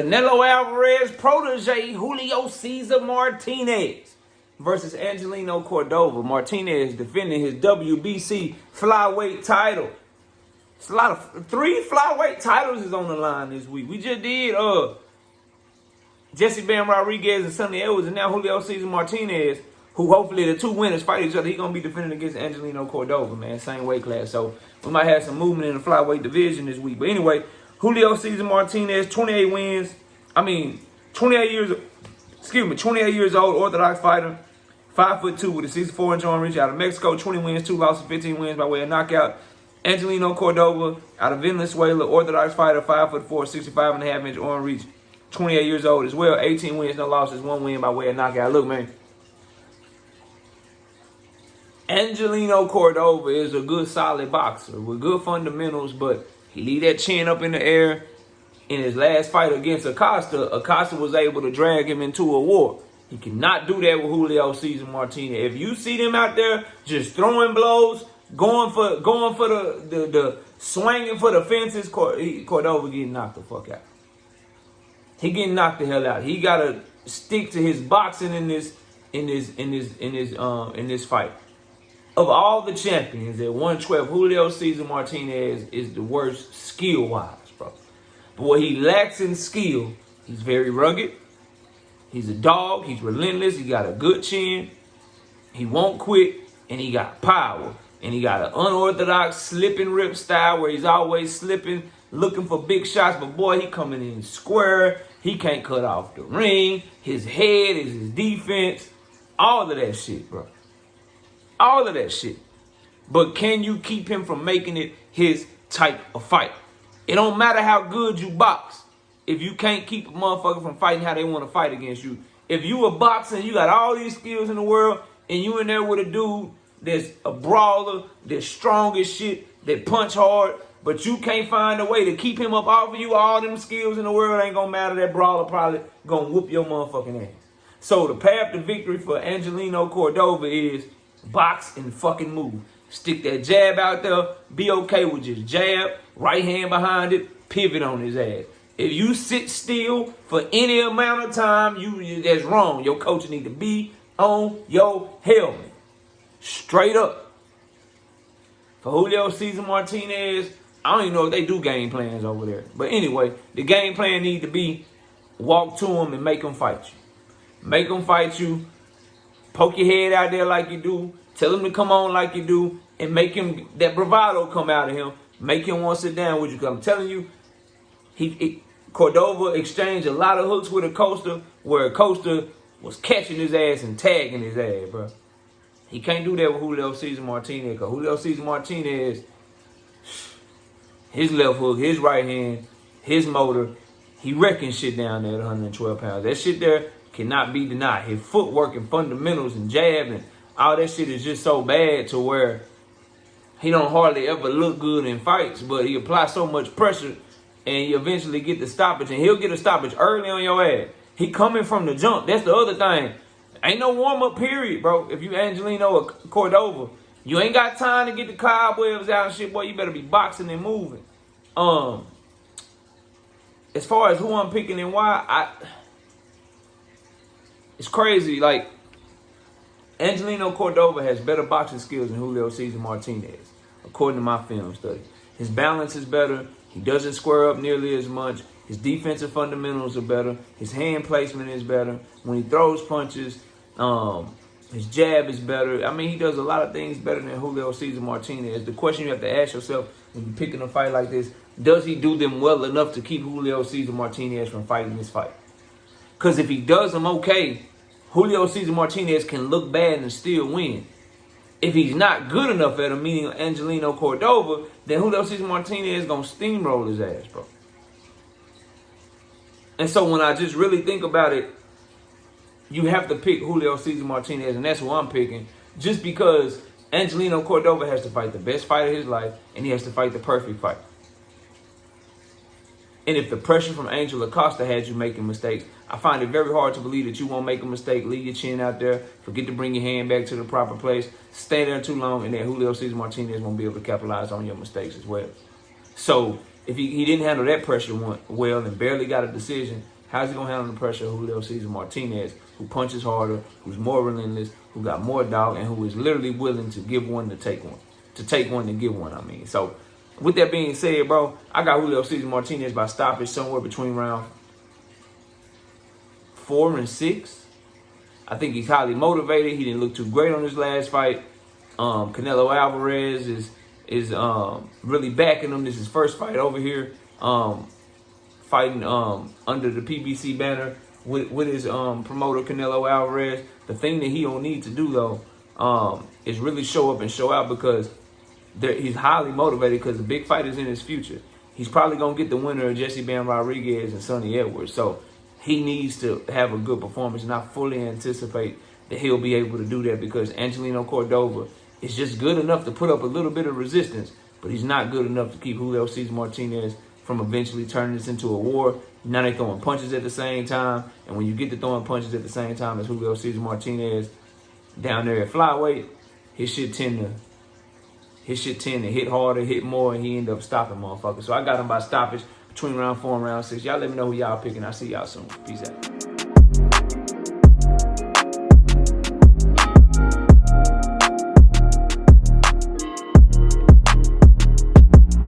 Canelo Alvarez protege Julio Cesar Martinez versus Angelino Cordova. Martinez defending his WBC flyweight title. It's a lot of 3 flyweight titles is on the line this week. We just did Jesse Bam Rodriguez and Sonny Edwards, and now Julio Cesar Martinez, who hopefully the 2 winners fight each other. He's going to be defending against Angelino Cordova, man. Same weight class. So we might have some movement in the flyweight division this week. But anyway, Julio Cesar Martinez, 28 wins. 28 years old, orthodox fighter. 5'2" with a 64-inch arm reach, out of Mexico. 20 wins, 2 losses, 15 wins by way of knockout. Angelino Cordova out of Venezuela, orthodox fighter, 5'4", 65.5-inch arm reach. 28 years old as well. 18 wins, no losses, 1 win by way of knockout. Look, man. Angelino Cordova is a good, solid boxer with good fundamentals, but he leave that chin up in the air. In his last fight against Acosta was able to drag him into a war. He cannot do that with Julio Cesar Martinez. If you see them out there just throwing blows, going for the swinging for the fences, Cordova getting knocked the fuck out. He getting knocked the hell out. He gotta stick to his boxing in this fight. Of all the champions at 112, Julio Cesar Martinez is the worst skill-wise, bro. But what he lacks in skill, he's very rugged. He's a dog. He's relentless. He got a good chin. He won't quit. And he got power. And he got an unorthodox slip and rip style where he's always slipping, looking for big shots. But boy, he coming in square. He can't cut off the ring. His head is his defense. All of that shit, bro. All of that shit. But can you keep him from making it his type of fight? It don't matter how good you box if you can't keep a motherfucker from fighting how they want to fight against you. If you a boxer and you got all these skills in the world and you in there with a dude that's a brawler, that's strong as shit, that punch hard, but you can't find a way to keep him up off of you, all them skills in the world ain't gonna matter. That brawler probably gonna whoop your motherfucking ass. So the path to victory for Angelino Cordova is box and fucking move. Stick that jab out there. Be okay with just jab, right hand behind it, pivot on his ass. If you sit still for any amount of time, that's wrong. Your coach need to be on your helmet. Straight up. For Julio Cesar Martinez, I don't even know if they do game plans over there. But anyway, the game plan need to be walk to him and make him fight you. Make him fight you. Poke your head out there like you do. Tell him to come on like you do. And make him, that bravado come out of him. Make him want to sit down with you. Because I'm telling you, Cordova exchanged a lot of hooks with Acosta, where Acosta was catching his ass and tagging his ass, bro. He can't do that with Julio Cesar Martinez. Because Julio Cesar Martinez, his left hook, his right hand, his motor, he wrecking shit down there at 112 pounds. That shit there cannot be denied. His footwork and fundamentals and jab and all that shit is just so bad to where he don't hardly ever look good in fights, but he applies so much pressure and you eventually get the stoppage, and he'll get a stoppage early on your ass. He coming from the jump. That's the other thing. Ain't no warm-up period, bro. If you Angelino or Cordova, you ain't got time to get the cobwebs out and shit, boy. You better be boxing and moving. As far as who I'm picking and why, it's crazy. Like, Angelino Cordova has better boxing skills than Julio Cesar Martinez, according to my film study. His balance is better. He doesn't square up nearly as much. His defensive fundamentals are better. His hand placement is better. When he throws punches, his jab is better. I mean, he does a lot of things better than Julio Cesar Martinez. The question you have to ask yourself when you're picking a fight like this, does he do them well enough to keep Julio Cesar Martinez from fighting this fight? Because if he does them okay, Julio Cesar Martinez can look bad and still win. If he's not good enough at him, meaning Angelino Cordova, then Julio Cesar Martinez is going to steamroll his ass, bro. And so when I just really think about it, you have to pick Julio Cesar Martinez, and that's who I'm picking, just because Angelino Cordova has to fight the best fight of his life, and he has to fight the perfect fight. And if the pressure from Angel Acosta had you making mistakes, I find it very hard to believe that you won't make a mistake, leave your chin out there, forget to bring your hand back to the proper place, stay there too long, and then Julio Cesar Martinez won't be able to capitalize on your mistakes as well. So if he didn't handle that pressure well and barely got a decision, How's he going to handle the pressure of Julio Cesar Martinez, who punches harder, who's more relentless, who got more dog, and who is literally willing to give one to take one. To take one to give one, I mean. So, with that being said, bro, I got Julio Cesar Martinez by stoppage somewhere between round 4 and 6. I think he's highly motivated. He didn't look too great on his last fight. Canelo Alvarez is really backing him. This is his first fight over here. Fighting under the PBC banner with his promoter Canelo Alvarez. The thing that he don't need to do though is really show up and show out, because he's highly motivated, because the big fight is in his future. He's probably gonna get the winner of Jesse Bam Rodriguez and Sonny Edwards. So he needs to have a good performance, and I fully anticipate that he'll be able to do that, because Angelino Cordova is just good enough to put up a little bit of resistance, but he's not good enough to keep Julio Cesar Martinez from eventually turning this into a war. Now they throwing punches at the same time, and when you get to throwing punches at the same time as Julio Cesar Martinez down there at flyweight, his shit tend to hit harder, hit more, and he end up stopping motherfuckers. So I got him by stoppage between round 4 and round 6. Y'all let me know who y'all picking. I'll see y'all soon. Peace out.